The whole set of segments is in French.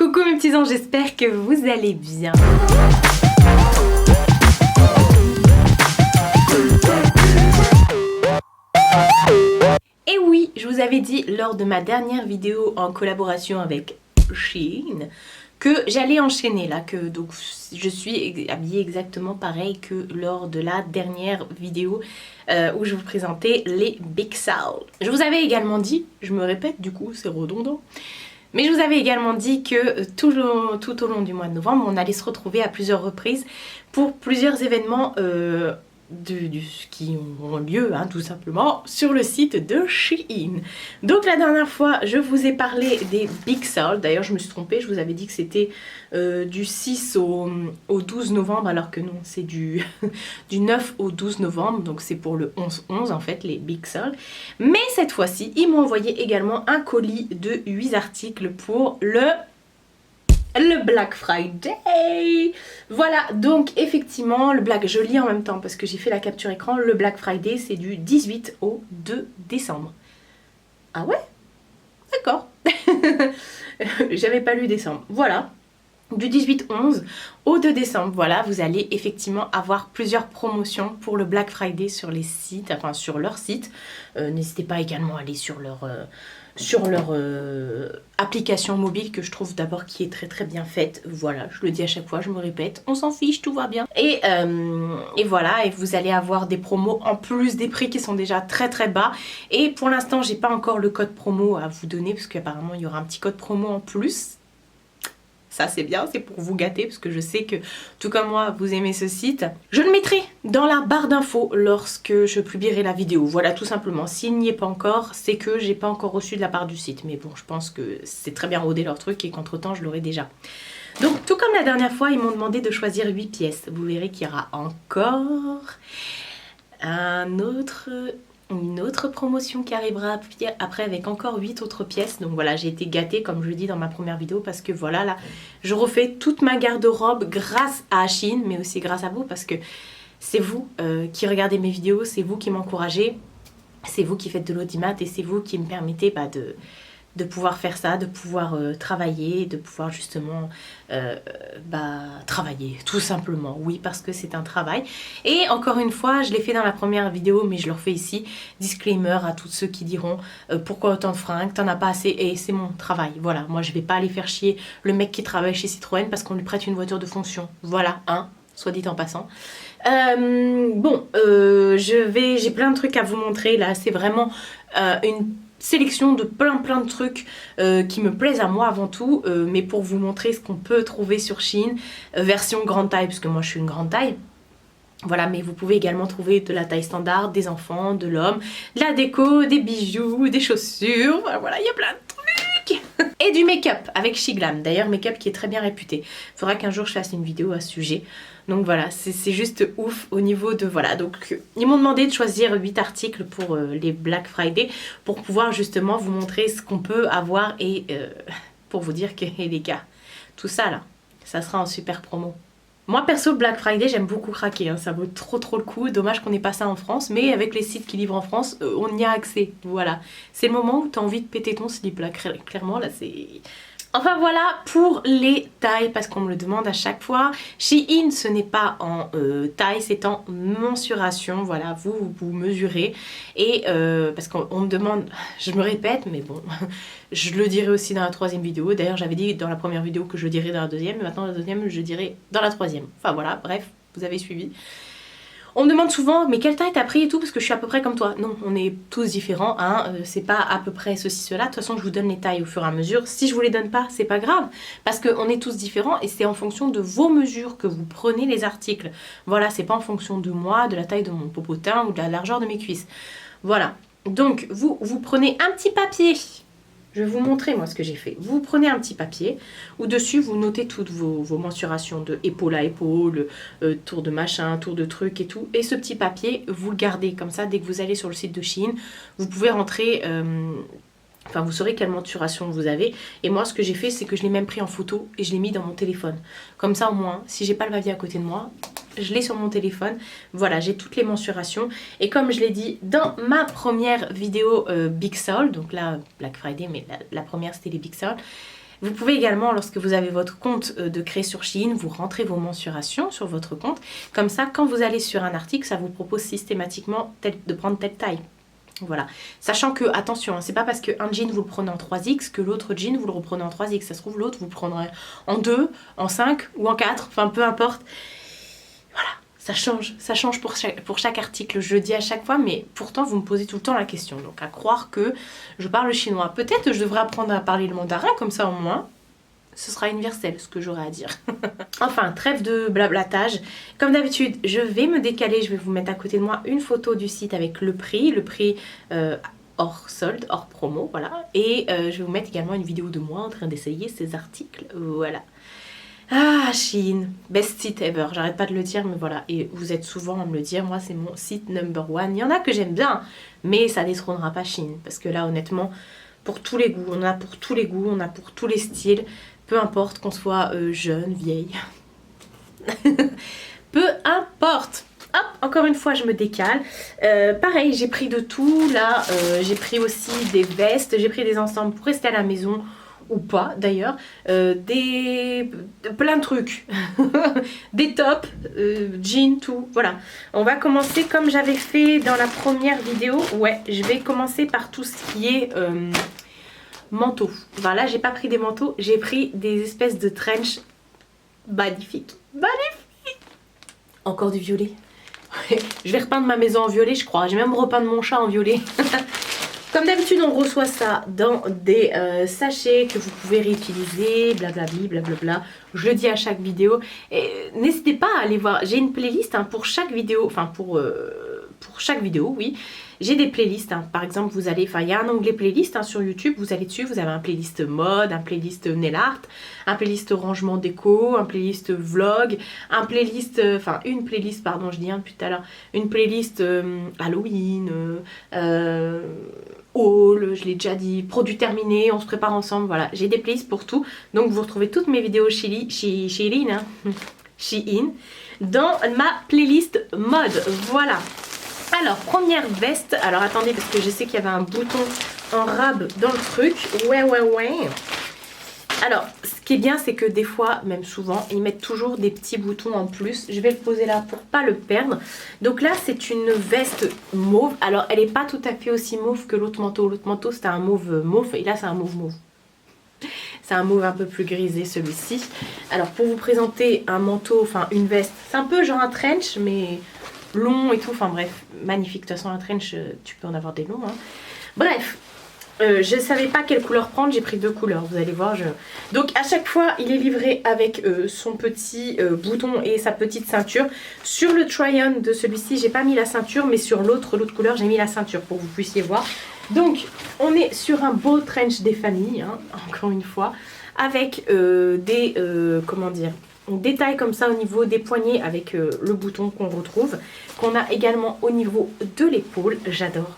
Coucou mes petits anges, j'espère que vous allez bien. Et oui, je vous avais dit lors de ma dernière vidéo en collaboration avec Shein que j'allais enchaîner là, que donc je suis habillée exactement pareil que lors de la dernière vidéo où je vous présentais les Big Sale. Je vous avais également dit, je me répète du coup c'est redondant, mais je vous avais également dit que tout au long du mois de novembre on allait se retrouver à plusieurs reprises pour plusieurs événements qui ont lieu tout simplement sur le site de Shein. Donc la dernière fois je vous ai parlé des Big Sale, d'ailleurs je me suis trompée, je vous avais dit que c'était du 6 au 12 novembre alors que non, c'est du 9 au 12 novembre, donc c'est pour le 11-11 en fait les Big Sale. Mais cette fois-ci ils m'ont envoyé également un colis de 8 articles pour le Black Friday. Voilà, donc effectivement, je lis en même temps parce que j'ai fait la capture écran. Le Black Friday, c'est du 18 au 2 décembre. Ah ouais? D'accord. J'avais pas lu décembre. Voilà. Du 18-11 au 2 décembre, voilà, vous allez effectivement avoir plusieurs promotions pour le Black Friday sur les sites, enfin sur leur site. N'hésitez pas également à aller sur leur application mobile que je trouve d'abord qui est très très bien faite. Voilà, je le dis à chaque fois, je me répète, on s'en fiche, tout va bien. Et voilà, et vous allez avoir des promos en plus des prix qui sont déjà très très bas. Et pour l'instant, j'ai pas encore le code promo à vous donner parce qu'apparemment il y aura un petit code promo en plus. Ça c'est bien, c'est pour vous gâter parce que je sais que tout comme moi vous aimez ce site. Je le mettrai dans la barre d'infos lorsque je publierai la vidéo. Voilà, tout simplement. S'il n'y est pas encore, c'est que j'ai pas encore reçu de la part du site. Mais bon, je pense que c'est très bien rodé leur truc et qu'entre temps je l'aurai déjà. Donc tout comme la dernière fois, ils m'ont demandé de choisir 8 pièces. Vous verrez qu'il y aura encore une autre promotion qui arrivera après avec encore 8 autres pièces. Donc voilà, j'ai été gâtée comme je le dis dans ma première vidéo parce que voilà, là je refais toute ma garde-robe grâce à Shein, mais aussi grâce à vous parce que c'est vous qui regardez mes vidéos, c'est vous qui m'encouragez, c'est vous qui faites de l'audimat et c'est vous qui me permettez de pouvoir faire ça, de pouvoir travailler, de pouvoir justement travailler tout simplement, oui, parce que c'est un travail. Et encore une fois, je l'ai fait dans la première vidéo mais je le refais ici, disclaimer à tous ceux qui diront pourquoi autant de fringues, t'en as pas assez, et c'est mon travail, voilà, moi je vais pas aller faire chier le mec qui travaille chez Citroën parce qu'on lui prête une voiture de fonction, voilà, soit dit en passant. J'ai plein de trucs à vous montrer là, c'est vraiment une sélection de plein de trucs qui me plaisent à moi avant tout, mais pour vous montrer ce qu'on peut trouver sur Shein, version grande taille, parce que moi je suis une grande taille. Voilà, mais vous pouvez également trouver de la taille standard, des enfants, de l'homme, de la déco, des bijoux, des chaussures, voilà, il y a plein de trucs. Et du make-up avec Shiglam, d'ailleurs make-up qui est très bien réputé. Il faudra qu'un jour je fasse une vidéo à ce sujet. Donc voilà, c'est juste ouf au niveau de... Voilà, donc ils m'ont demandé de choisir 8 articles pour les Black Friday pour pouvoir justement vous montrer ce qu'on peut avoir et pour vous dire que les gars, tout ça là, ça sera en super promo. Moi perso Black Friday j'aime beaucoup craquer, ça vaut trop le coup, dommage qu'on n'ait pas ça en France, mais avec les sites qui livrent en France, on y a accès, voilà. C'est le moment où tu as envie de péter ton slip là, clairement là c'est... Enfin voilà pour les tailles, parce qu'on me le demande à chaque fois. Shein ce n'est pas en taille, c'est en mensuration, voilà, vous mesurez. Et parce qu'on me demande, je me répète, mais bon, je le dirai aussi dans la troisième vidéo. D'ailleurs j'avais dit dans la première vidéo que je le dirais dans la deuxième, mais maintenant la deuxième je dirai dans la troisième. Enfin voilà, bref, vous avez suivi. On me demande souvent, mais quelle taille t'as pris et tout, parce que je suis à peu près comme toi. Non, on est tous différents, c'est pas à peu près ceci, cela. De toute façon, je vous donne les tailles au fur et à mesure. Si je vous les donne pas, c'est pas grave, parce qu'on est tous différents et c'est en fonction de vos mesures que vous prenez les articles. Voilà, c'est pas en fonction de moi, de la taille de mon popotin ou de la largeur de mes cuisses. Voilà, donc vous prenez un petit papier. Je vais vous montrer moi ce que j'ai fait. Vous prenez un petit papier où dessus vous notez toutes vos mensurations de épaule à épaule, tour de machin, tour de truc et tout. Et ce petit papier, vous le gardez comme ça dès que vous allez sur le site de Shein. Vous pouvez rentrer... Enfin, vous saurez quelle mensuration vous avez. Et moi, ce que j'ai fait, c'est que je l'ai même pris en photo et je l'ai mis dans mon téléphone. Comme ça, au moins, si j'ai pas le papier à côté de moi, je l'ai sur mon téléphone. Voilà, j'ai toutes les mensurations. Et comme je l'ai dit dans ma première vidéo Big Sale, donc là, Black Friday, mais la première, c'était les Big Sale. Vous pouvez également, lorsque vous avez votre compte de créer sur Shein, vous rentrez vos mensurations sur votre compte. Comme ça, quand vous allez sur un article, ça vous propose systématiquement de prendre telle taille. Voilà, sachant que, attention, hein, c'est pas parce qu'un jean vous le prenez en 3X que l'autre jean vous le reprenez en 3X. Ça se trouve, l'autre vous le prendrez en 2, en 5 ou en 4, enfin peu importe. Voilà, ça change pour chaque article, je le dis à chaque fois, mais pourtant vous me posez tout le temps la question. Donc à croire que je parle chinois. Peut-être que je devrais apprendre à parler le mandarin, comme ça au moins, ce sera universel ce que j'aurai à dire. Enfin, trêve de blablatage. Comme d'habitude, je vais me décaler, je vais vous mettre à côté de moi une photo du site avec le prix hors solde, hors promo, voilà. Et je vais vous mettre également une vidéo de moi en train d'essayer ces articles, voilà. Ah, Shein, best site ever, j'arrête pas de le dire, mais voilà. Et vous êtes souvent à me le dire, moi c'est mon site number one. Il y en a que j'aime bien, mais ça détrônera pas Shein, parce que là honnêtement, pour tous les goûts, on en a pour tous les goûts, on a pour tous les styles. Peu importe qu'on soit jeune, vieille. Peu importe. Hop, encore une fois, je me décale. Pareil, j'ai pris de tout. Là, j'ai pris aussi des vestes. J'ai pris des ensembles pour rester à la maison. Ou pas, d'ailleurs. Plein de trucs. Des tops, jeans, tout. Voilà. On va commencer comme j'avais fait dans la première vidéo. Ouais, je vais commencer par tout ce qui est... manteau. Enfin là j'ai pas pris des manteaux, j'ai pris des espèces de trench magnifiques. Magnifiques. Encore du violet. Je vais repeindre ma maison en violet je crois. J'ai même repeindre mon chat en violet. Comme d'habitude on reçoit ça dans des sachets que vous pouvez réutiliser, blablabli, blablabla. Je le dis à chaque vidéo. N'hésitez pas à aller voir, j'ai une playlist hein, pour chaque vidéo, enfin pour chaque vidéo, oui. J'ai des playlists, hein. Par exemple, vous allez, enfin, il y a un onglet playlist hein, sur YouTube, vous allez dessus, vous avez un playlist mode, un playlist nail art, un playlist rangement déco, un playlist vlog, un playlist, enfin, une playlist, pardon, je dis hein, depuis tout à l'heure, une playlist Halloween, haul, je l'ai déjà dit, produits terminés, on se prépare ensemble, voilà. J'ai des playlists pour tout, donc vous retrouvez toutes mes vidéos Shein, hein, Shein, dans ma playlist mode, voilà. Alors, première veste. Alors, attendez, parce que je sais qu'il y avait un bouton en rab dans le truc. Ouais. Alors, ce qui est bien, c'est que des fois, même souvent, ils mettent toujours des petits boutons en plus. Je vais le poser là pour pas le perdre. Donc là, c'est une veste mauve. Alors, elle n'est pas tout à fait aussi mauve que l'autre manteau. L'autre manteau, c'était un mauve mauve. Et là, c'est un mauve mauve. C'est un mauve un peu plus grisé, celui-ci. Alors, pour vous présenter un manteau, enfin, une veste, c'est un peu genre un trench, mais... long et tout, enfin bref, magnifique. De toute façon un trench, tu peux en avoir des longs hein. Bref, je savais pas quelle couleur prendre, j'ai pris deux couleurs, vous allez voir. Donc à chaque fois il est livré avec son petit bouton et sa petite ceinture. Sur le try-on de celui-ci j'ai pas mis la ceinture, mais sur l'autre couleur j'ai mis la ceinture pour que vous puissiez voir. Donc on est sur un beau trench des familles hein, encore une fois, avec des comment dire, détails comme ça au niveau des poignets avec le bouton qu'on retrouve, qu'on a également au niveau de l'épaule. J'adore.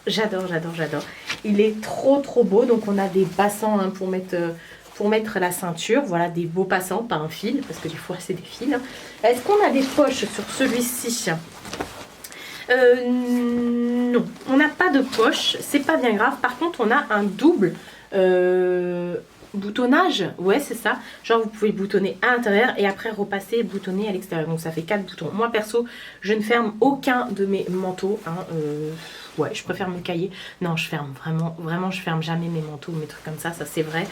Il est trop beau. Donc on a des passants hein, pour mettre la ceinture. Voilà, des beaux passants, pas un fil, parce que des fois c'est des fils. Est-ce qu'on a des poches sur celui-ci? Non, on n'a pas de poche, c'est pas bien grave. Par contre on a un double boutonnage, ouais c'est ça, genre vous pouvez boutonner à l'intérieur et après repasser boutonner à l'extérieur, donc ça fait 4 boutons. Moi perso je ne ferme aucun de mes manteaux hein, ouais je préfère me cailler, non je ferme vraiment je ferme jamais mes manteaux, mes trucs comme ça c'est vrai,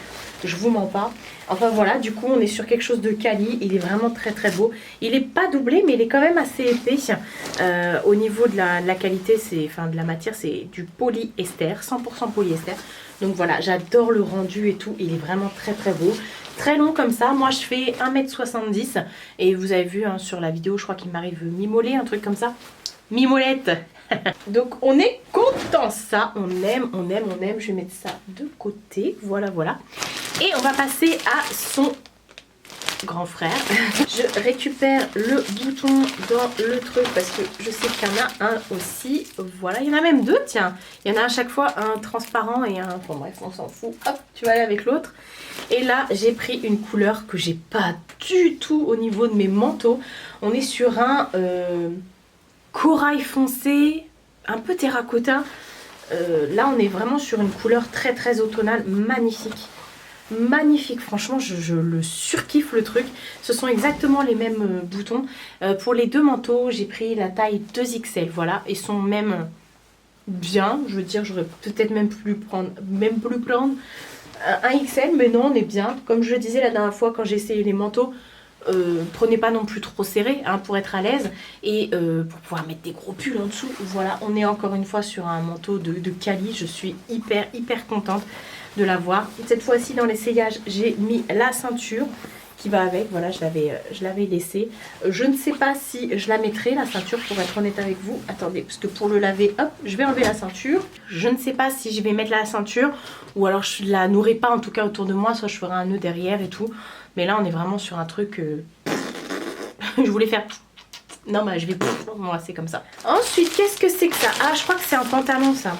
je vous mens pas. Enfin voilà, du coup on est sur quelque chose de quali, il est vraiment très beau, il est pas doublé mais il est quand même assez épais. Au niveau de la qualité, enfin de la matière, c'est du polyester, 100% polyester. Donc voilà, j'adore le rendu et tout, il est vraiment très beau. Très long comme ça, moi je fais 1m70 et vous avez vu hein, sur la vidéo, je crois qu'il m'arrive mi-mollet, un truc comme ça. Mi-molette. Donc on est content, ça, on aime, je vais mettre ça de côté, voilà. Et on va passer à son grand frère. Je récupère le bouton dans le truc parce que je sais qu'il y en a un aussi. Voilà, il y en a même deux, tiens. Il y en a à chaque fois un transparent et un... Bon bref, on s'en fout. Hop, tu vas aller avec l'autre. Et là, j'ai pris une couleur que j'ai pas du tout au niveau de mes manteaux. On est sur un corail foncé, un peu terracotta. Là, on est vraiment sur une couleur très automnale, magnifique. magnifique, franchement je le surkiffe le truc. Ce sont exactement les mêmes boutons. Pour les deux manteaux j'ai pris la taille 2XL, voilà, ils sont même bien, je veux dire j'aurais peut-être même plus prendre un XL, mais non on est bien. Comme je le disais la dernière fois quand j'ai essayé les manteaux, prenez pas non plus trop serré hein, pour être à l'aise et pour pouvoir mettre des gros pulls en dessous. Voilà, on est encore une fois sur un manteau de Cali. Je suis hyper contente de l'avoir. Cette fois-ci dans l'essayage j'ai mis la ceinture qui va avec. Voilà, je l'avais laissée. Je ne sais pas si je la mettrai la ceinture, pour être honnête avec vous. Attendez, parce que pour le laver, hop, je vais enlever la ceinture. Je ne sais pas si je vais mettre la ceinture ou alors je la nourris pas en tout cas autour de moi, soit je ferai un nœud derrière et tout. Mais là on est vraiment sur un truc je voulais faire non bah je vais moi c'est comme ça. Ensuite qu'est-ce que c'est que ça? Ah je crois que c'est un pantalon ça.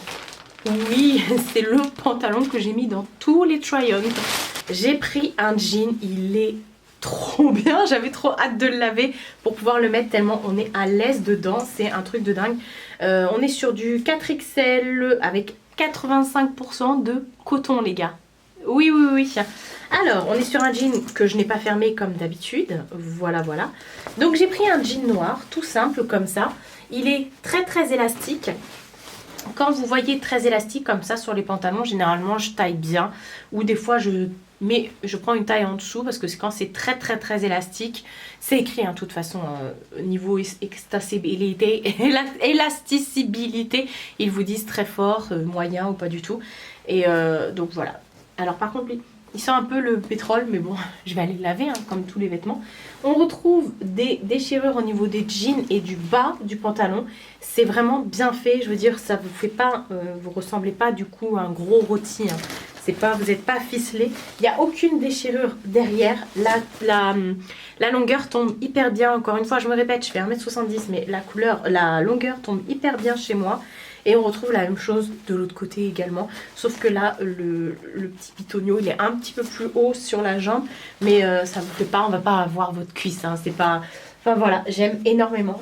Oui c'est le pantalon que j'ai mis dans tous les try-on. J'ai pris un jean, il est trop bien, j'avais trop hâte de le laver pour pouvoir le mettre tellement on est à l'aise dedans, c'est un truc de dingue. On est sur du 4XL avec 85% de coton les gars. Oui. Alors, on est sur un jean que je n'ai pas fermé comme d'habitude. Voilà. Donc, j'ai pris un jean noir, tout simple comme ça. Il est très élastique. Quand vous voyez très élastique comme ça sur les pantalons, généralement, je taille bien. Ou des fois, je prends une taille en dessous parce que quand c'est très élastique, c'est écrit de toute façon niveau élasticité, ils vous disent très fort, moyen ou pas du tout. Et donc voilà. Alors par contre, il sent un peu le pétrole, mais bon, je vais aller le laver, hein, comme tous les vêtements. On retrouve des déchirures au niveau des jeans et du bas du pantalon. C'est vraiment bien fait, je veux dire, ça vous fait pas, vous ressemblez pas du coup à un gros rôti. Hein. Vous n'êtes pas ficelé. Il n'y a aucune déchirure derrière. La longueur tombe hyper bien. Encore une fois, je me répète, je fais 1m70, mais la longueur tombe hyper bien chez moi. Et on retrouve la même chose de l'autre côté également. Sauf que là, le petit pitonio, il est un petit peu plus haut sur la jambe. Mais ça ne vous fait pas, on ne va pas avoir votre cuisse. Hein, c'est pas... Enfin voilà, j'aime énormément.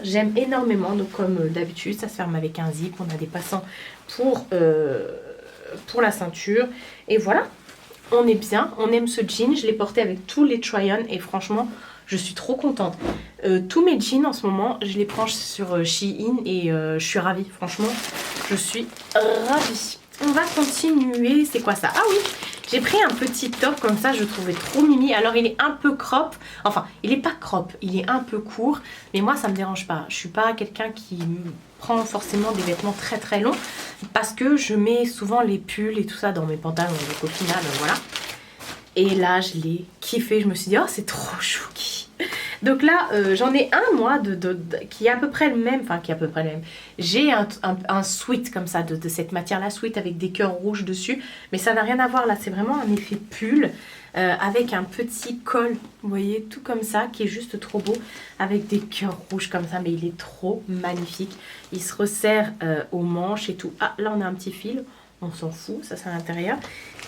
Donc comme d'habitude, ça se ferme avec un zip. On a des passants pour la ceinture. Et voilà, on est bien. On aime ce jean. Je l'ai porté avec tous les try-on. Et franchement, je suis trop contente. Tous mes jeans en ce moment, je les prends sur Shein et je suis ravie. Franchement, je suis ravie. On va continuer. C'est quoi ça? Ah oui, j'ai pris un petit top comme ça, je trouvais trop mimi. Alors il est un peu crop. Enfin, il est pas crop, il est un peu court. Mais moi, ça me dérange pas. Je suis pas quelqu'un qui prend forcément des vêtements très longs. Parce que je mets souvent les pulls et tout ça dans mes pantalons. Donc au final, voilà. Et là, je l'ai kiffé. Je me suis dit, oh, c'est trop chouki. Donc là, j'en ai un, moi, qui est à peu près le même. Enfin, qui est à peu près le même. J'ai un sweat comme ça, de cette matière-là, sweat avec des cœurs rouges dessus. Mais ça n'a rien à voir là. C'est vraiment un effet pull avec un petit col. Vous voyez, tout comme ça, qui est juste trop beau. Avec des cœurs rouges comme ça. Mais il est trop magnifique. Il se resserre aux manches et tout. Ah, là, on a un petit fil. On s'en fout, ça c'est à l'intérieur.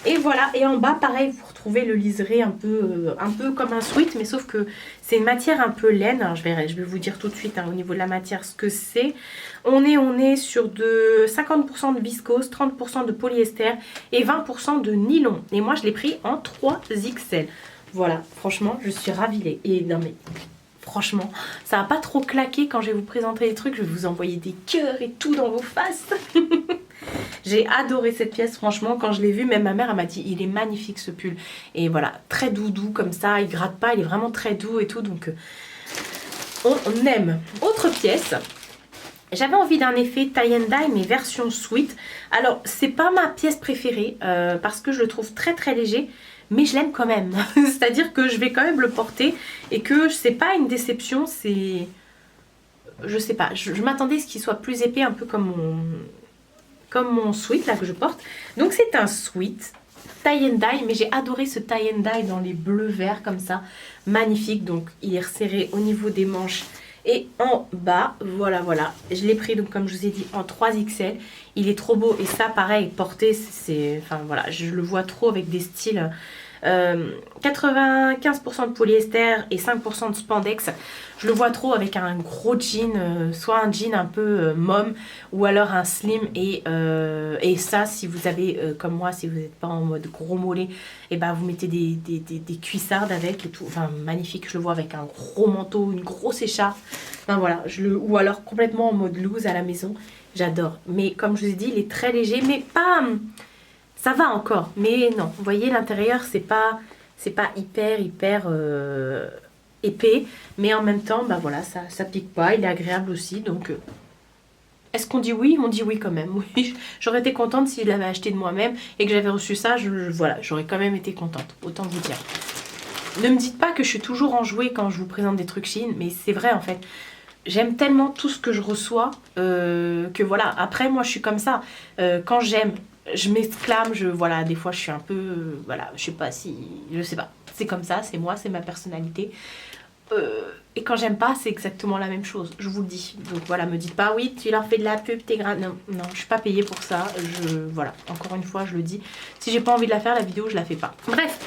Et voilà, et en bas pareil, vous retrouvez le liseré un peu comme un sweat, mais sauf que c'est une matière un peu laine. Alors, je vais vous dire tout de suite hein, au niveau de la matière ce que c'est. On est sur de 50% de viscose, 30% de polyester et 20% de nylon. Et moi je l'ai pris en 3XL. Voilà, franchement je suis ravie. Et non mais... Franchement, ça va pas trop claquer quand je vais vous présenter les trucs. Je vais vous envoyer des cœurs et tout dans vos faces. J'ai adoré cette pièce, franchement. Quand je l'ai vue, même ma mère elle m'a dit il est magnifique ce pull. Et voilà, très doudou comme ça. Il gratte pas, il est vraiment très doux et tout. Donc on aime. Autre pièce. J'avais envie d'un effet tie and dye mais version sweat. Alors c'est pas ma pièce préférée parce que je le trouve très léger. Mais je l'aime quand même. C'est-à-dire que je vais quand même le porter et que c'est pas une déception, c'est... Je sais pas, je m'attendais à ce qu'il soit plus épais, un peu comme mon sweat là que je porte. Donc c'est un sweat tie and dye, mais j'ai adoré ce tie and dye dans les bleus verts comme ça. Magnifique, donc il est resserré au niveau des manches et en bas. Voilà. Je l'ai pris donc comme je vous ai dit en 3XL. Il est trop beau et ça pareil, porté, c'est... Enfin voilà, je le vois trop avec des styles 95% de polyester et 5% de spandex. Je le vois trop avec un gros jean, soit un jean un peu mom ou alors un slim et ça si vous avez comme moi, si vous n'êtes pas en mode gros mollet, et ben vous mettez des cuissardes avec et tout, enfin magnifique, je le vois avec un gros manteau, une grosse écharpe, enfin voilà, ou alors complètement en mode loose à la maison, j'adore. Mais comme je vous ai dit, il est très léger, mais pas, ça va encore, mais non, vous voyez l'intérieur c'est pas hyper épais, mais en même temps, bah voilà, ça pique pas, il est agréable aussi, donc est-ce qu'on dit oui? On dit oui quand même, oui. J'aurais été contente s'il l'avait acheté de moi-même et que j'avais reçu ça, voilà, j'aurais quand même été contente, autant vous dire. Ne me dites pas que je suis toujours enjouée quand je vous présente des trucs Shein, mais c'est vrai en fait. J'aime tellement tout ce que je reçois que voilà, après moi je suis comme ça, quand j'aime, je m'exclame, voilà, des fois je suis un peu, voilà, je sais pas, c'est comme ça, c'est moi, c'est ma personnalité. Et quand j'aime pas, c'est exactement la même chose, je vous le dis. Donc voilà, me dites pas, oui, tu leur fais de la pub, t'es grave. Non, non, je suis pas payée pour ça. Voilà, encore une fois, je le dis. Si j'ai pas envie de la faire, la vidéo, je la fais pas. Bref,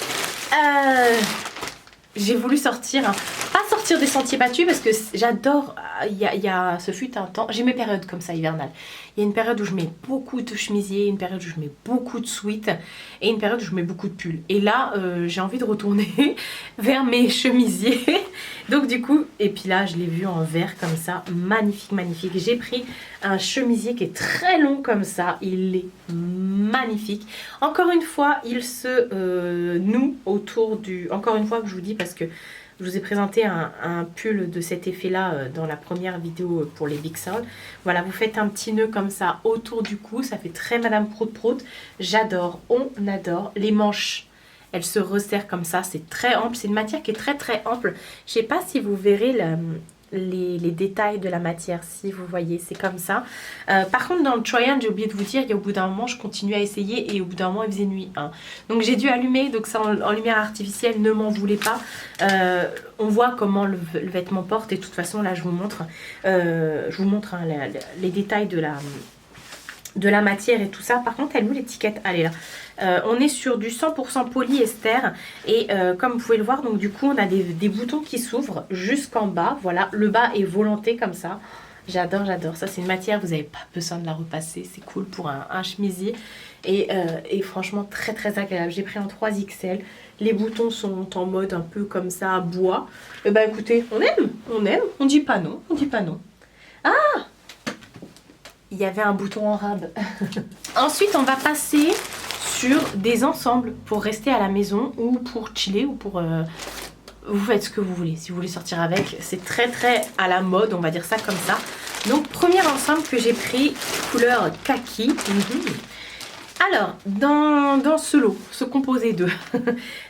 j'ai voulu sortir, hein. Pas sortir des sentiers battus parce que j'adore, ce fut un temps, j'ai mes périodes comme ça hivernales. Il y a une période où je mets beaucoup de chemisiers, une période où je mets beaucoup de sweats et une période où je mets beaucoup de pulls. Et là, j'ai envie de retourner vers mes chemisiers. Donc du coup, et puis là, je l'ai vu en vert comme ça, magnifique, magnifique. J'ai pris un chemisier qui est très long comme ça, il est magnifique. Encore une fois, il se noue autour du... Encore une fois que je vous dis parce que je vous ai présenté un pull de cet effet-là dans la première vidéo pour les Big Soul. Voilà, vous faites un petit nœud comme ça autour du cou. Ça fait très Madame Prout Prout. J'adore, on adore. Les manches, elles se resserrent comme ça. C'est très ample. C'est une matière qui est très très ample. Je ne sais pas si vous verrez les détails de la matière, si vous voyez, c'est comme ça. Par contre, dans le try-on, j'ai oublié de vous dire, au bout d'un moment, je continue à essayer et au bout d'un moment, il faisait nuit. Hein. Donc j'ai dû allumer, donc ça en lumière artificielle, ne m'en voulez pas. On voit comment le vêtement porte et de toute façon, là, je vous montre, hein, les détails de la matière et tout ça. Par contre, elle est où l'étiquette? Elle est là. On est sur du 100% polyester et comme vous pouvez le voir, donc du coup on a des boutons qui s'ouvrent jusqu'en bas. Voilà, le bas est volanté comme ça. J'adore, j'adore. Ça c'est une matière, vous n'avez pas besoin de la repasser. C'est cool pour un chemisier et franchement très très agréable. J'ai pris en 3XL. Les boutons sont en mode un peu comme ça, bois. Et bah écoutez, on aime, on dit pas non, on dit pas non. Ah! Il y avait un bouton en rab. Ensuite, on va passer sur des ensembles pour rester à la maison ou pour chiller ou pour... vous faites ce que vous voulez. Si vous voulez sortir avec, c'est très très à la mode, on va dire ça comme ça. Donc, premier ensemble que j'ai pris, couleur kaki. Alors, dans ce lot, se composait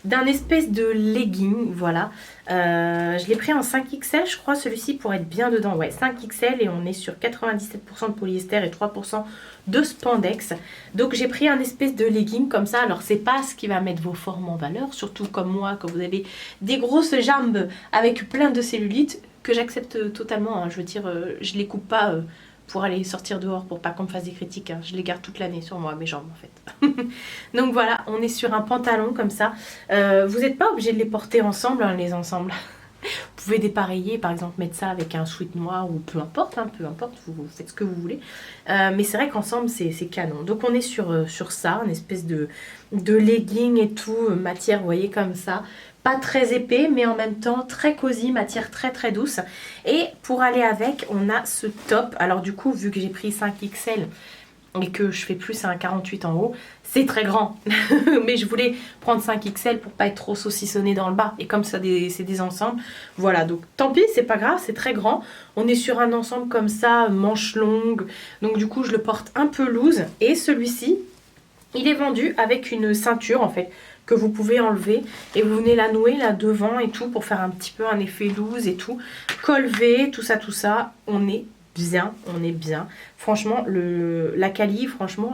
d'un espèce de legging, voilà. Je l'ai pris en 5XL, je crois, celui-ci pour être bien dedans. Ouais, 5XL et on est sur 97% de polyester et 3% de spandex. Donc j'ai pris un espèce de legging comme ça. Alors c'est pas ce qui va mettre vos formes en valeur, surtout comme moi, quand vous avez des grosses jambes avec plein de cellulite, que j'accepte totalement. Hein. Je veux dire, je les coupe pas... pour aller sortir dehors, pour pas qu'on me fasse des critiques. Hein. Je les garde toute l'année sur moi, mes jambes en fait. Donc voilà, on est sur un pantalon comme ça. Vous n'êtes pas obligé de les porter ensemble, hein, les ensembles. Vous pouvez dépareiller, par exemple, mettre ça avec un sweat noir ou peu importe, hein, peu importe, vous faites ce que vous voulez. Mais c'est vrai qu'ensemble, c'est canon. Donc on est sur ça, une espèce de legging et tout, matière, vous voyez, comme ça. Pas très épais, mais en même temps très cosy, matière très très douce. Et pour aller avec, on a ce top. Alors du coup, vu que j'ai pris 5XL et que je fais plus un 48 en haut, c'est très grand. Mais je voulais prendre 5XL pour pas être trop saucissonnée dans le bas. Et comme ça, c'est des ensembles. Voilà, donc tant pis, c'est pas grave, c'est très grand. On est sur un ensemble comme ça, manche longue. Donc du coup, je le porte un peu loose. Et celui-ci, il est vendu avec une ceinture en fait, que vous pouvez enlever et vous venez la nouer là devant et tout pour faire un petit peu un effet loose et tout. Col V, tout ça, on est bien, on est bien. Franchement, la quali, franchement,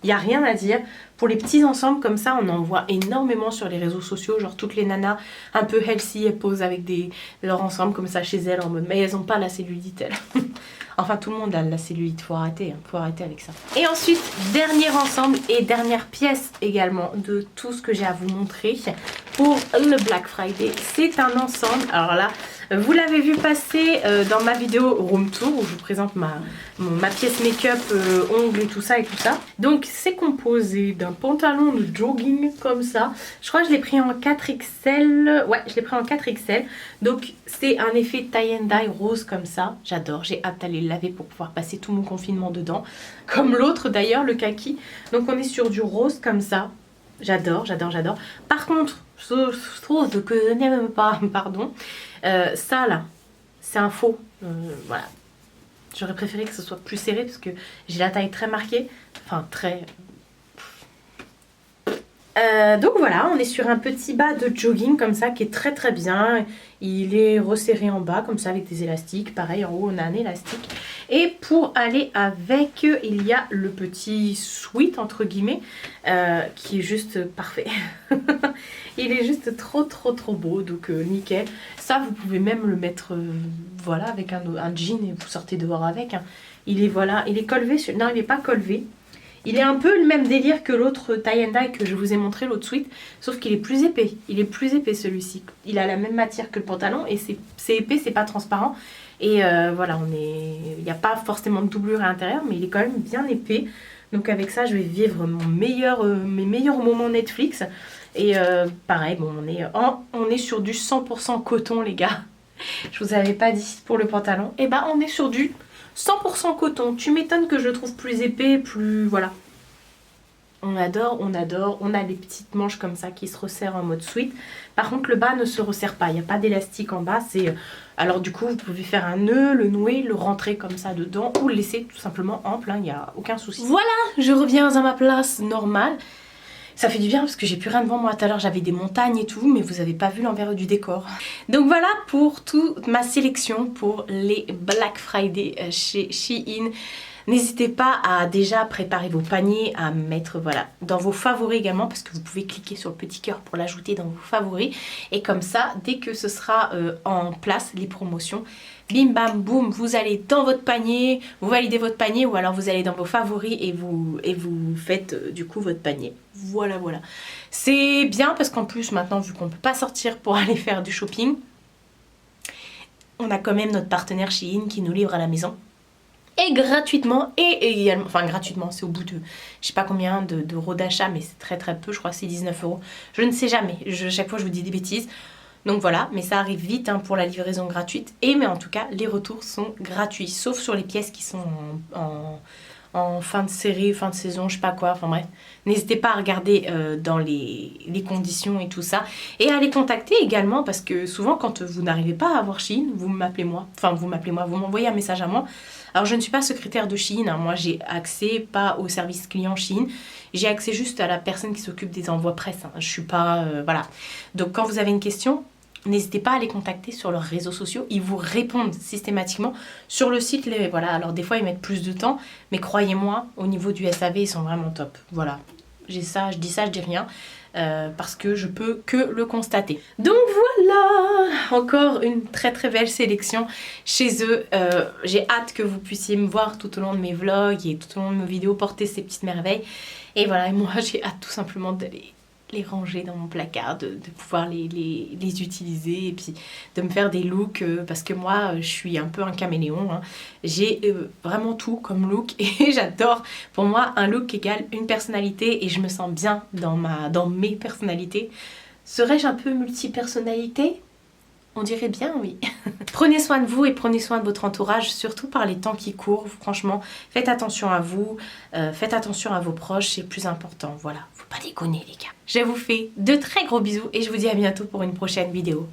il n'y a rien à dire. Pour les petits ensembles comme ça, on en voit énormément sur les réseaux sociaux. Genre toutes les nanas un peu healthy, elles posent avec leur ensemble comme ça chez elles en mode mais elles n'ont pas la cellulite elles. Enfin, tout le monde a la cellulite, faut arrêter avec ça. Et ensuite, dernier ensemble et dernière pièce également de tout ce que j'ai à vous montrer pour le Black Friday. C'est un ensemble, alors là, vous l'avez vu passer dans ma vidéo Room Tour où je vous présente ma pièce make-up, ongles et tout ça. Donc c'est composé d'un pantalon de jogging comme ça. Je crois que je l'ai pris en 4XL. Ouais, je l'ai pris en 4XL. Donc c'est un effet tie and dye rose comme ça. J'adore, j'ai hâte d'aller le laver pour pouvoir passer tout mon confinement dedans. Comme l'autre d'ailleurs, le kaki. Donc on est sur du rose comme ça. J'adore. Par contre, chose que je n'aime pas, pardon, ça là, c'est un faux. Voilà. J'aurais préféré que ce soit plus serré parce que j'ai la taille très marquée. Enfin, très... donc voilà, on est sur un petit bas de jogging comme ça qui est très très bien. Il est resserré en bas comme ça avec des élastiques. Pareil, en haut on a un élastique. Et pour aller avec, il y a le petit sweat entre guillemets qui est juste parfait. Il est juste trop beau, donc nickel. Ça vous pouvez même le mettre voilà avec un jean et vous sortez dehors avec. Hein. Il est voilà, il est colvé. Non, il n'est pas colvé. Il est un peu le même délire que l'autre tie and dye que je vous ai montré, l'autre sweat, sauf qu'il est plus épais. Il est plus épais celui-ci. Il a la même matière que le pantalon et c'est épais, c'est pas transparent. Et voilà, il n'y a pas forcément de doublure à l'intérieur, mais il est quand même bien épais. Donc avec ça, je vais vivre mes meilleurs moments Netflix. Et pareil, bon, on est sur du 100% coton, les gars. Je vous avais pas dit pour le pantalon. Et bah, on est sur du 100% coton. Tu m'étonnes que je le trouve plus épais, plus... Voilà. On adore. On a les petites manches comme ça qui se resserrent en mode sweat. Par contre, le bas ne se resserre pas. Il n'y a pas d'élastique en bas. Alors du coup, vous pouvez faire un nœud, le nouer, le rentrer comme ça dedans ou le laisser tout simplement ample. Il n'y a aucun souci. Voilà, je reviens à ma place normale. Ça fait du bien parce que j'ai plus rien devant moi. Tout à l'heure j'avais des montagnes et tout, mais vous n'avez pas vu l'envers du décor. Donc voilà pour toute ma sélection pour les Black Friday chez Shein. N'hésitez pas à déjà préparer vos paniers, à mettre voilà dans vos favoris également, parce que vous pouvez cliquer sur le petit cœur pour l'ajouter dans vos favoris. Et comme ça, dès que ce sera en place, les promotions, bim bam boum, vous allez dans votre panier, vous validez votre panier ou alors vous allez dans vos favoris et vous faites du coup votre panier. Voilà. C'est bien parce qu'en plus maintenant, vu qu'on ne peut pas sortir pour aller faire du shopping, on a quand même notre partenaire Shein qui nous livre à la maison. Et gratuitement, et également, enfin gratuitement, c'est au bout de je sais pas combien d'euros d'achat, mais c'est très peu, je crois que c'est 19 €. Je ne sais jamais, chaque fois je vous dis des bêtises. Donc voilà, mais ça arrive vite hein, pour la livraison gratuite. Mais en tout cas, les retours sont gratuits, sauf sur les pièces qui sont en fin de série, fin de saison, je sais pas quoi, enfin bref. N'hésitez pas à regarder dans les conditions et tout ça. Et à les contacter également, parce que souvent quand vous n'arrivez pas à avoir Shein, vous m'envoyez un message à moi. Alors je ne suis pas secrétaire de Shein, hein. Moi j'ai accès pas au service client Shein, j'ai accès juste à la personne qui s'occupe des envois presse, hein. Je suis pas... voilà. Donc quand vous avez une question, n'hésitez pas à les contacter sur leurs réseaux sociaux, ils vous répondent systématiquement. Sur le site, voilà, alors des fois ils mettent plus de temps, mais croyez-moi, au niveau du SAV, ils sont vraiment top. Voilà, je dis rien. Parce que je peux que le constater. Donc voilà, encore une très belle sélection chez eux. J'ai hâte que vous puissiez me voir tout au long de mes vlogs et tout au long de mes vidéos porter ces petites merveilles. Et voilà, et moi j'ai hâte tout simplement d'aller les ranger dans mon placard, de pouvoir les utiliser et puis de me faire des looks parce que moi je suis un peu un caméléon, hein. J'ai vraiment tout comme look et j'adore. Pour moi un look égale une personnalité et je me sens bien dans mes personnalités. Serais-je un peu multi-personnalité ? On dirait bien, oui. Prenez soin de vous et prenez soin de votre entourage, surtout par les temps qui courent. Franchement, faites attention à vous, faites attention à vos proches, c'est plus important. Voilà, faut pas déconner les gars. Je vous fais de très gros bisous et je vous dis à bientôt pour une prochaine vidéo.